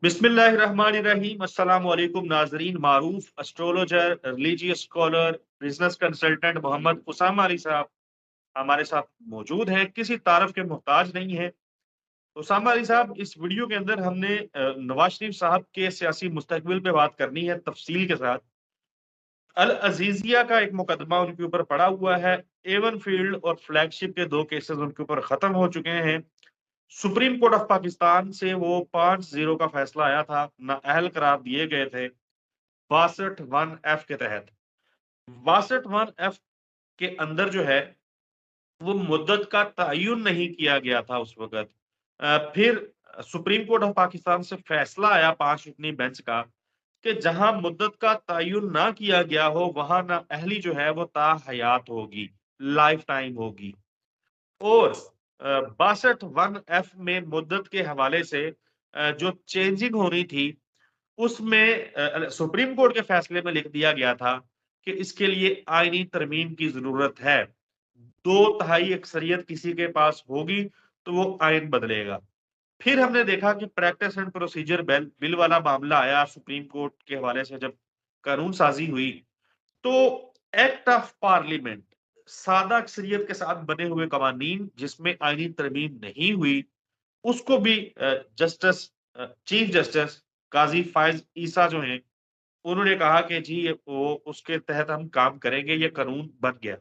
बिस्मिल्लाहिर्रहमानिर्रहीम। अस्सलामु अलैकुम नाजरीन। मारूफ astrologer, religious scholar, business consultant Mohammad Usama Ali साहब हमारे साथ मौजूद हैं, किसी तारफ के मोहताज नहीं है। उसामा अली साहब, इस वीडियो के अंदर हमने नवाज शरीफ साहब के सियासी मुस्तकबिल पे बात करनी है तफसील के साथ। अल अजीजिया का एक मुकदमा उनके ऊपर पड़ा हुआ है। एवन फील्ड और फ्लैगशिप के 2 केसेस उनके ऊपर खत्म हो चुके हैं। सुप्रीम कोर्ट ऑफ पाकिस्तान से वो 5-0 का फैसला आया था, नाअहल करार दिए गए थे 62(1)(f के तहत। 62(1)(f के अंदर जो है वो मुद्दत का तयन नहीं किया गया था उस वक्त। फिर सुप्रीम कोर्ट ऑफ पाकिस्तान से फैसला आया 5 रुकनी बेंच का कि जहां मुद्दत का तयन ना किया गया हो वहां नाअहली जो है वो ताहयात होगी, लाइफ टाइम होगी। और 62(1)(f में मुद्दत के हवाले से जो चेंजिंग होनी थी उसमें सुप्रीम कोर्ट के फैसले में लिख दिया गया था कि इसके लिए आईनी तरमीम की जरूरत है। 2/3 अक्सरियत किसी के पास होगी तो वो आइन बदलेगा। फिर हमने देखा कि प्रैक्टिस एंड प्रोसीजर बिल वाला मामला आया सुप्रीम कोर्ट के हवाले से, जब कानून साजी हुई तो एक्ट ऑफ पार्लियामेंट, सादा अक्सरियत के साथ बने हुए कवानीन जिसमें आईनी तरमीम नहीं हुई, उसको भी जस्टिस चीफ जस्टिस काजी फायज ईसा जो हैं उन्होंने कहा कि जी वो उसके तहत हम काम करेंगे, ये कानून बन गया।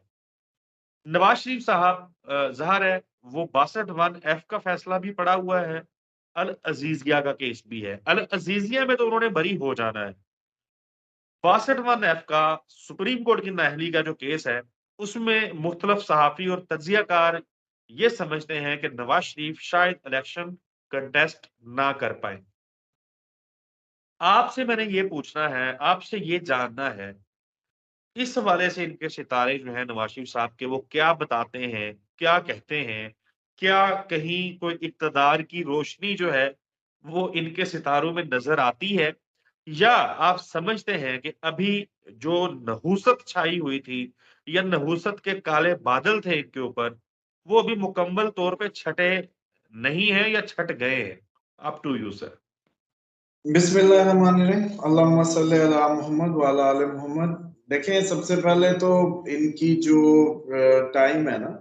नवाज शरीफ साहब ज़ाहिर है वो 62(1)(f का फैसला भी पड़ा हुआ है, अल अजीजिया का केस भी है। अल अजीजिया में तो उन्होंने बरी हो जाना है। 62(1)(f का सुप्रीम कोर्ट की नाअहली का जो केस है उसमें मुख्तलिफ सहाफी और तज्जियाकार ये समझते हैं कि नवाज शरीफ शायद इलेक्शन कंटेस्ट ना कर पाए। आपसे मैंने ये पूछना है, आपसे ये जानना है, इस हवाले से इनके सितारे जो हैं नवाज शरीफ साहब के, वो क्या बताते हैं, क्या कहते हैं? क्या कहीं कोई इक़्तिदार की रोशनी जो है वो इनके सितारों में नज़र आती है? या आप समझते हैं कि अभी जो नहूसत छाई हुई थी या नहूसत के काले बादल थे इनके ऊपर, वो अभी मुकम्मल तौर पे छटे नहीं हैं या छट गए हैं? Up to you sir. बिस्मिल्लाहिर्रहमानिर्रहीम। अल्लाहुम्मा सल्ली अला मुहम्मद व अला आले मोहम्मद। देखें, सबसे पहले तो इनकी जो टाइम है ना,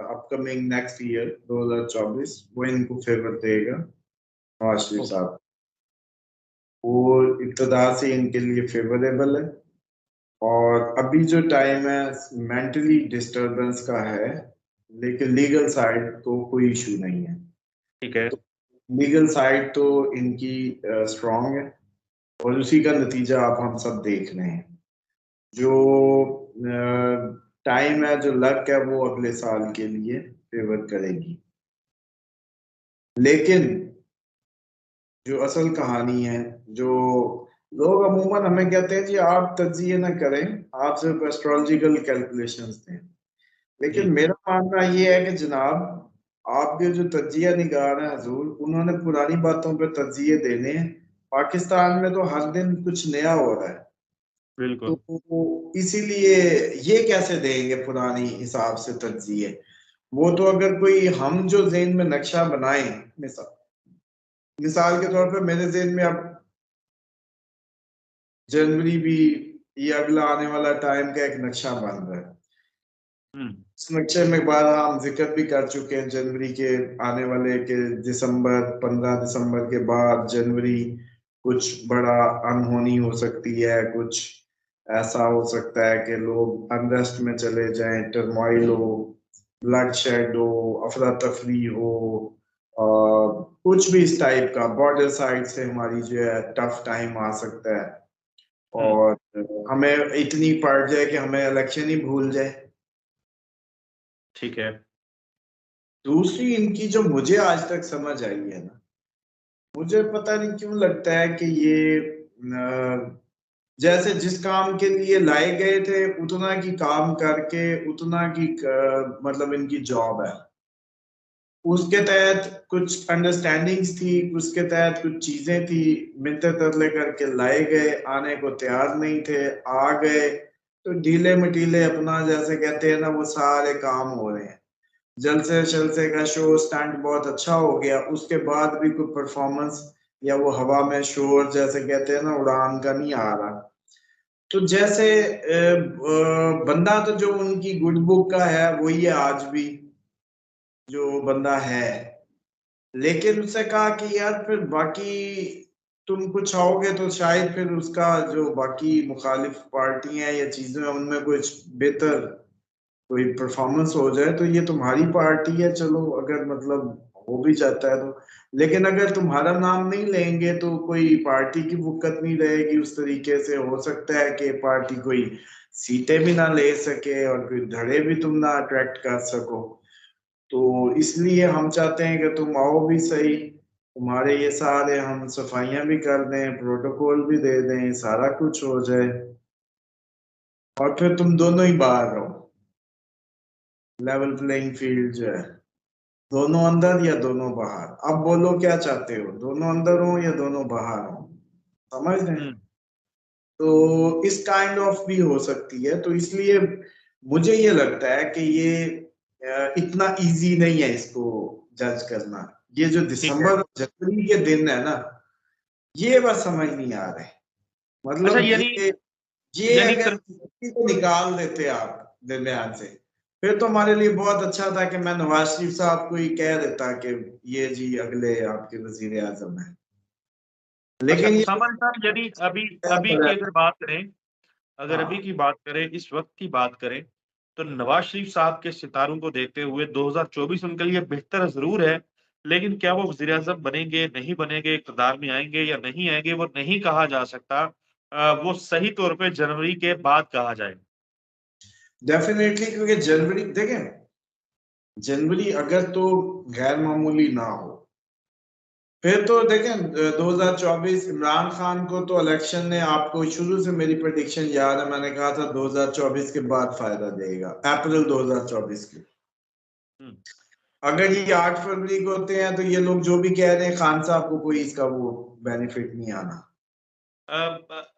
अपकमिंग नेक्स्ट ईयर 2024, वो इनको फेवर देगा नवाज शरीफ ओके। साहब। वो इब्तदा से इनके लिए फेवरेबल है। और अभी जो टाइम है मेंटली डिस्टरबेंस का है, लेकिन लीगल साइड तो कोई इशू नहीं है। ठीक है। तो लीगल साइड तो इनकी स्ट्रांग है और उसी का नतीजा आप हम सब देख रहे हैं। जो टाइम है, जो लक है, वो अगले साल के लिए फेवर करेगी। लेकिन जो असल कहानी है, जो लोग अमूमन हमें कहते हैं जी आप तज्जिए ना करें, आप सिर्फ एस्ट्रोलॉजिकल कैलकुलेशंस दें। जी। लेकिन मेरा मानना ये है कि जनाब, आपके जो तज्जिया निगार हैं हजूर, उन्होंने पुरानी बातों पे तज्जिए देने हैं। पाकिस्तान में तो हर दिन कुछ नया हो रहा है, बिल्कुल। तो इसीलिए ये कैसे देंगे पुरानी हिसाब से तज्जिए। वो तो अगर कोई हम जो ज़हन में नक्शा बनाए, मिसाल मिसाल के तौर पे मेरे ज़हन में अब जनवरी भी, ये अगला आने वाला टाइम का एक नक्शा बन रहा है। हम्म। इस नक्शे में एक बार हम जिक्र भी कर चुके हैं जनवरी के आने वाले के, दिसंबर 15 दिसंबर के बाद जनवरी कुछ बड़ा अनहोनी हो सकती है, कुछ ऐसा हो सकता है कि लोग अनरेस्ट में चले जाएं, टर्मोइल हो, ब्लड शेड हो, अफरा तफरी हो, और कुछ भी इस टाइप का बॉर्डर साइड से हमारी जो है टफ टाइम आ सकता है। हम्म। और हमें इतनी पड़ जाए कि हमें इलेक्शन ही भूल जाए। ठीक है। दूसरी इनकी जो मुझे आज तक समझ आई है ना, मुझे पता नहीं क्यों लगता है कि ये जैसे जिस काम के लिए लाए गए थे उतना की काम करके, उतना की मतलब इनकी जॉब है, उसके तहत कुछ अंडरस्टैंडिंग्स थी, उसके तहत कुछ चीजें थी, मिलते तरले करके लाए गए, आने को तैयार नहीं थे, आ गए तो ढीले मटीले अपना, जैसे कहते हैं ना, वो सारे काम हो रहे हैं। जलसे शलसे का शो स्टंट बहुत अच्छा हो गया, उसके बाद भी कोई परफॉर्मेंस या वो हवा में शोर जैसे कहते हैं ना, उड़ान का नहीं आ रहा। तो जैसे बंदा तो जो उनकी गुड बुक का है वही है आज भी, जो बंदा है। लेकिन उससे कहा कि यार फिर बाकी तुम कुछ आओगे तो शायद फिर उसका जो बाकी मुखालिफ पार्टी है या चीजें हैं उनमें कुछ बेहतर कोई परफॉर्मेंस हो जाए, तो ये तुम्हारी पार्टी है, चलो अगर मतलब हो भी जाता है तो। लेकिन अगर तुम्हारा नाम नहीं लेंगे तो कोई पार्टी की वुकत नहीं रहेगी उस तरीके से। हो सकता है कि पार्टी कोई सीटें भी ना ले सके और फिर धड़े भी तुम ना अट्रैक्ट कर सको। तो इसलिए हम चाहते हैं कि तुम आओ भी सही, तुम्हारे ये सारे हम सफाइयां भी कर दें, प्रोटोकॉल भी दे दें, सारा कुछ हो जाए, और फिर तुम दोनों ही बाहर रहो। लेवल प्लेइंग फील्ड जो है, दोनों अंदर या दोनों बाहर। अब बोलो क्या चाहते हो, दोनों अंदर हो या दोनों बाहर हो, समझ रहे हैं? हम्म। तो इस काइंड ऑफ भी हो सकती है। तो इसलिए मुझे ये लगता है कि ये इतना इजी नहीं है इसको जज करना। ये जो ठीक है। दिसंबर और जनवरी के दिन है ना, ये बस समझ नहीं आ रहे। अच्छा, मतलब यानी ये यानी अगर किसी को निकाल देते आप दरमियान से, फिर तो हमारे लिए बहुत अच्छा था कि मैं नवाज शरीफ साहब को ही कह देता कि ये जी अगले आपके वजीर आजम है। अच्छा लेकिन ये उसामा अली साहब, यदि अभी अभी की अगर बात करें, अगर अभी हाँ, की बात करें, इस वक्त की बात करें, तो नवाज शरीफ साहब के सितारों को देखते हुए 2024 उनके लिए बेहतर जरूर है, लेकिन क्या वो वजीर आजम बनेंगे, नहीं बनेंगे, इक़्तिदार में आएंगे या नहीं आएंगे, वो नहीं कहा जा सकता। वो सही तौर पे जनवरी के बाद कहा जाए। डेफिनेटली। क्योंकि जनवरी देखें, जनवरी अगर तो गैर मामूली ना हो, फिर तो देखें 2024 इमरान खान को तो इलेक्शन ने, आपको शुरू से मेरी प्रेडिक्शन याद है, मैंने कहा था 2024 के बाद फायदा देगा, अप्रैल 2024 के। हम्म। अगर ये 8 फरवरी को होते हैं तो ये लोग जो भी कह रहे हैं खान साहब को कोई इसका वो बेनिफिट नहीं आना।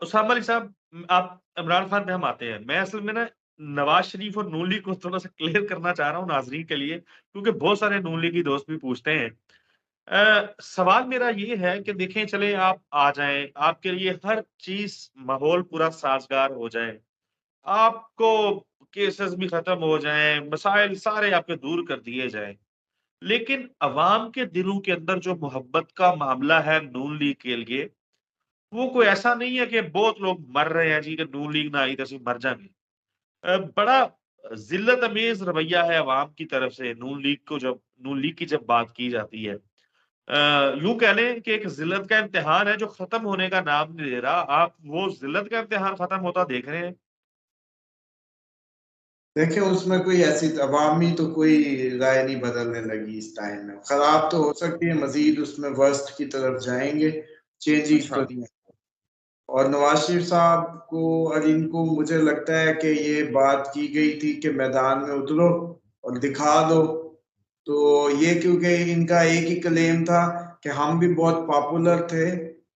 उसामा अली साहब, आप इमरान खान पे हम आते हैं। मैं असल में ना नवाज शरीफ और नून लीग को थोड़ा सा क्लियर करना चाह रहा हूँ नाजरीन के लिए, क्योंकि बहुत सारे नून लीगी दोस्त भी पूछते हैं। सवाल मेरा ये है कि देखें, चले आप आ जाएं, आपके लिए हर चीज माहौल पूरा साजगार हो जाए, आपको केसेस भी खत्म हो जाएं, मसाइल सारे आपके दूर कर दिए जाएं, लेकिन अवाम के दिलों के अंदर जो मोहब्बत का मामला है नून लीग के लिए, वो कोई ऐसा नहीं है कि बहुत लोग मर रहे हैं जी कि नून लीग ना आई तो असं मर जाएंगे। बड़ा जिल्लत अमेज रवैया है अवाम की तरफ से नून लीग को, जब नून लीग की जब बात की जाती है। यूं कह लें कि एक जिल्लत का इम्तिहान है जो खत्म होने का नाम नहीं ले रहा। आप वो जिल्लत का इम्तिहान खत्म होता देख रहे हैं? देखें, उसमें कोई ऐसी अवामी तो कोई राय नहीं बदलने लगी इस टाइम में। खराब तो हो सकती है, मजीद उसमें वर्स्ट की तरफ जाएंगे, चेंजेस तो अच्छा। नहीं है। और नवाज शरीफ साहब को और इनको मुझे लगता है कि ये बात की गई थी कि मैदान में उतरो और दिखा दो। तो ये क्योंकि इनका एक ही क्लेम था कि हम भी बहुत पॉपुलर थे,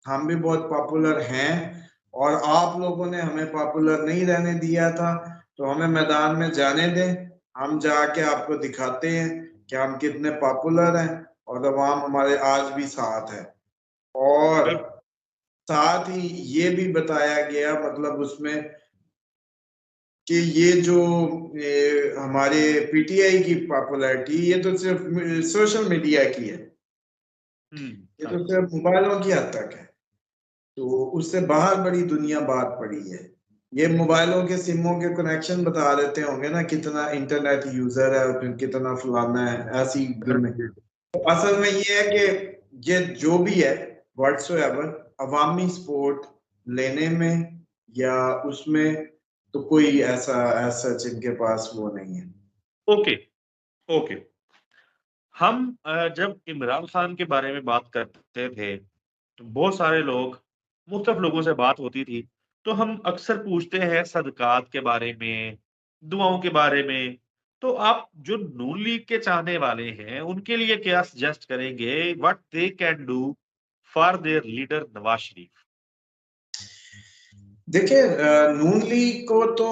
हम भी बहुत पॉपुलर हैं, और आप लोगों ने हमें पॉपुलर नहीं रहने दिया था, तो हमें मैदान में जाने दें, हम जाके आपको दिखाते हैं कि हम कितने पॉपुलर हैं, और अवाम हमारे आज भी साथ है। और बिल्कुल। साथ ही ये भी बताया गया, मतलब उसमें, कि ये जो हमारे पीटीआई की पॉपुलैरिटी, ये तो सिर्फ सोशल मीडिया की है, ये तो अच्छा। सिर्फ मोबाइलों की हद तक है। तो उससे बाहर बड़ी दुनिया बात पड़ी है। ये मोबाइलों के सिमों के कनेक्शन बता देते होंगे ना, कितना इंटरनेट यूजर है और फिर कितना फलाना है, ऐसी दुनिया। तो असल में ये है कि ये जो भी है व्हाट्सोएवर, अवामी सपोर्ट लेने में या उसमें, तो कोई ऐसा ऐसा जिनके पास वो नहीं है। ओके। ओके। हम जब इमरान खान के बारे में बात करते थे, तो बहुत सारे लोग, मुख्तलिफ लोगों से बात होती थी, तो हम अक्सर पूछते हैं सदकात के बारे में, दुआओं के बारे में। तो आप जो नून लीग के चाहने वाले हैं, उनके लिए क्या सजेस्ट करेंगे, what they can do for their leader Nawaz Sharif? देखिए, नून लीग को तो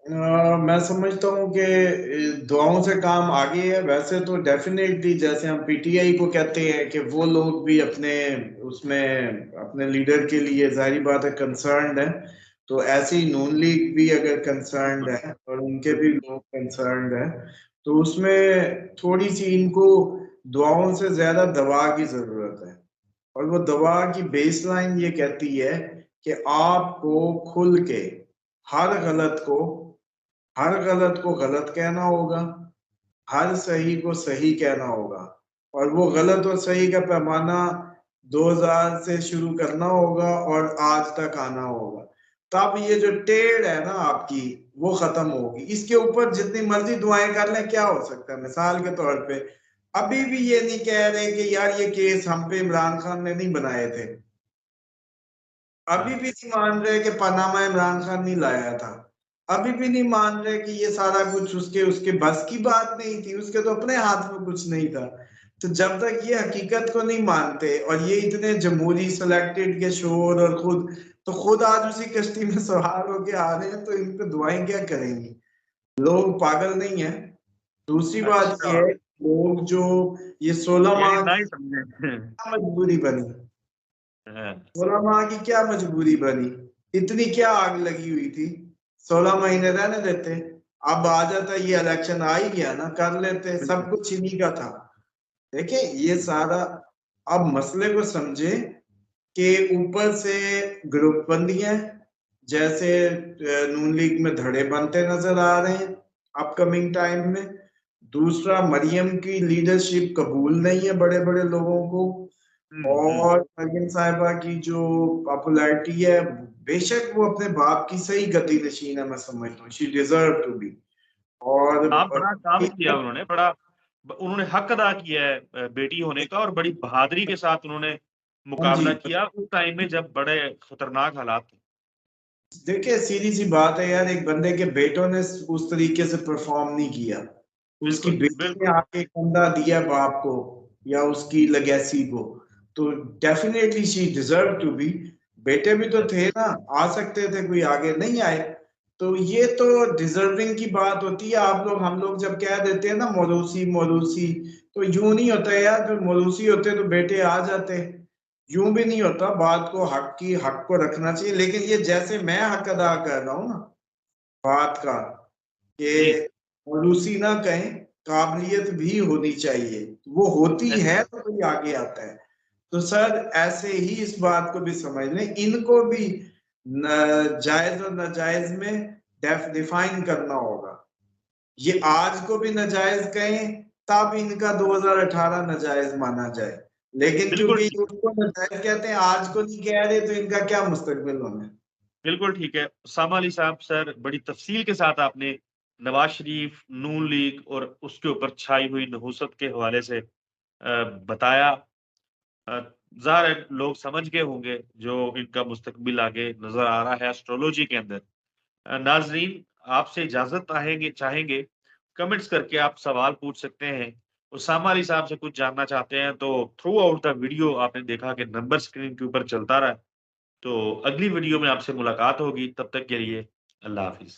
मैं समझता हूँ कि दुआओं से काम आगे है। वैसे तो डेफिनेटली जैसे हम पीटीआई को कहते हैं कि वो लोग भी अपने उसमें अपने लीडर के लिए जाहिर बात है कंसर्न्ड है, तो ऐसे ही नून लीग भी अगर कंसर्न्ड बिल्कुल है और उनके भी लोग कंसर्न्ड है, तो उसमें थोड़ी सी इनको दुआओं से ज्यादा दवा की जरूरत है। और वो दवा की बेसलाइन ये कहती है कि आपको खुल के हर गलत को हर गलत को गलत कहना होगा, हर सही को सही कहना होगा, और वो गलत और सही का पैमाना 2000 से शुरू करना होगा और आज तक आना होगा। तब ये जो टेढ़ है ना आपकी, वो खत्म होगी। इसके ऊपर जितनी मर्जी दुआएं कर लें, क्या हो सकता है? मिसाल के तौर पे अभी भी ये नहीं कह रहे कि यार ये केस हम पे इमरान खान ने नहीं बनाए थे, अभी हाँ भी नहीं मान रहे कि पनामा इमरान खान नहीं लाया था, अभी भी नहीं मान रहे कि ये सारा कुछ उसके उसके बस की बात नहीं थी, उसके तो अपने हाथ में कुछ नहीं था। तो जब तक ये हकीकत को नहीं मानते और ये इतने जमहूरी सिलेक्टेड के शोर और खुद आज उसी कश्ती में सवार होके आ रहे हैं, तो इन पे दुआएं क्या करेंगी? लोग पागल नहीं है। दूसरी बात अच्छा, ये है, लोग जो ये 16 यानी माह ना की ही समझे। मजबूरी बनी, हाँ, 16 माह की क्या मजबूरी बनी? इतनी क्या आग लगी हुई थी? 16 महीने रहने देते, अब आ जाता, ये इलेक्शन आ ही गया ना, कर लेते, बिल्कुल। सब कुछ इन्हीं का था। देखिए ये सारा, अब मसले को समझे कि ऊपर से ग्रुप बंदियां, जैसे नून लीग में धड़े बनते नजर आ रहे हैं अपकमिंग टाइम में। दूसरा, मरियम की लीडरशिप कबूल नहीं है बड़े बड़े लोगों को। हम्म। और मरियम साहिबा की जो पॉपुलैरिटी है, बेशक वो अपने बाप की सही गति नशीन है, मैं समझता हूँ शी डिजर्व टू बी। और हाँ, बड़ा काम किया उन्होंने, बड़ा उन्होंने हक अदा किया है बेटी होने का, और बड़ी बहादुरी के साथ उन्होंने हाँ जी, मुकाबला किया उस टाइम में जब बड़े खतरनाक हालात थे। देखिए सीधी सी बात है यार, एक बंदे के बेटों ने उस तरीके से परफॉर्म नहीं किया। उसकी बिल्कुल बेटी ने बिल्कुल। आके कंधा दिया बाप को या उसकी लेगेसी को, तो definitely she deserve to be. बेटे भी तो थे ना, आ सकते थे, कोई आगे नहीं आए। तो ये तो डिजर्विंग की बात होती है। आप लोग हम लोग जब कह देते हैं ना मौरूसी मौरूसी, तो यूं नहीं होता है यार, फिर मौरूसी होते तो बेटे आ जाते। यूं भी नहीं होता, बात को हक को रखना चाहिए। लेकिन ये जैसे मैं हक अदा कर रहा हूँ ना बात का, जी। कि मौरूसी ना कहें, काबिलियत भी होनी चाहिए, वो होती है अच्छा। तो कोई आगे आता है। तो सर ऐसे ही इस बात को भी समझ लें, इनको भी जायज और नाजायज में डिफाइन करना होगा। ये आज को भी नाजायज कहें, तब इनका 2018 नाजायज माना जाए। लेकिन बिल्कुल क्योंकि ठीक है। उसको नाजायज कहते हैं, आज को नहीं कह रहे, तो इनका क्या मुस्तकबिल होना है? बिल्कुल ठीक है उसामा अली साहब, सर बड़ी तफसील के साथ आपने नवाज शरीफ, नून लीग और उसके ऊपर छाई हुई नहुसत के हवाले से बताया। अ, ज़ाहिर है लोग समझ गए होंगे जो इनका मुस्तकबिल आगे नजर आ रहा है एस्ट्रोलॉजी के अंदर। नाजरीन, आपसे इजाजत चाहेंगे, कमेंट्स करके आप सवाल पूछ सकते हैं। उसामा अली साहब से कुछ जानना चाहते हैं तो थ्रू आउट द वीडियो आपने देखा कि नंबर स्क्रीन के ऊपर चलता रहा। तो अगली वीडियो में आपसे मुलाकात होगी, तब तक के लिए अल्लाह हाफिज।